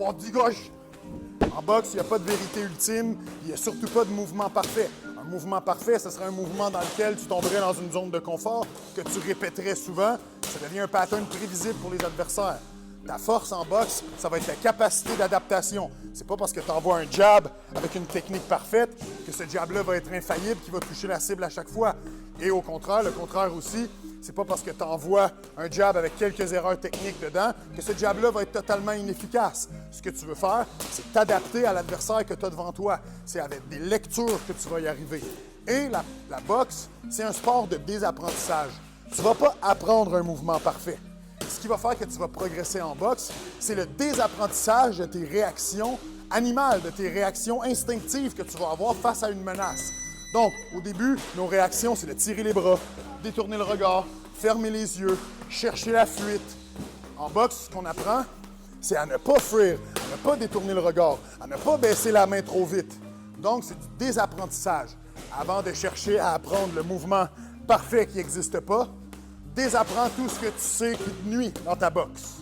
On dit gauche. En boxe, il n'y a pas de vérité ultime, il n'y a surtout pas de mouvement parfait. Un mouvement parfait, ce serait un mouvement dans lequel tu tomberais dans une zone de confort, que tu répéterais souvent. Ça devient un pattern prévisible pour les adversaires. Ta force en boxe, ça va être ta capacité d'adaptation. C'est pas parce que tu envoies un jab avec une technique parfaite que ce jab-là va être infaillible, qui va toucher la cible à chaque fois. Et au contraire, le contraire aussi, c'est pas parce que tu envoies un jab avec quelques erreurs techniques dedans que ce jab-là va être totalement inefficace. Ce que tu veux faire, c'est t'adapter à l'adversaire que tu as devant toi. C'est avec des lectures que tu vas y arriver. Et la boxe, c'est un sport de désapprentissage. Tu ne vas pas apprendre un mouvement parfait. Ce qui va faire que tu vas progresser en boxe, c'est le désapprentissage de tes réactions animales, de tes réactions instinctives que tu vas avoir face à une menace. Donc, au début, nos réactions, c'est de tirer les bras, détourner le regard, fermer les yeux, chercher la fuite. En boxe, ce qu'on apprend, c'est à ne pas fuir, à ne pas détourner le regard, à ne pas baisser la main trop vite. Donc, c'est du désapprentissage. Avant de chercher à apprendre le mouvement parfait qui n'existe pas, désapprends tout ce que tu sais qui te nuit dans ta boxe.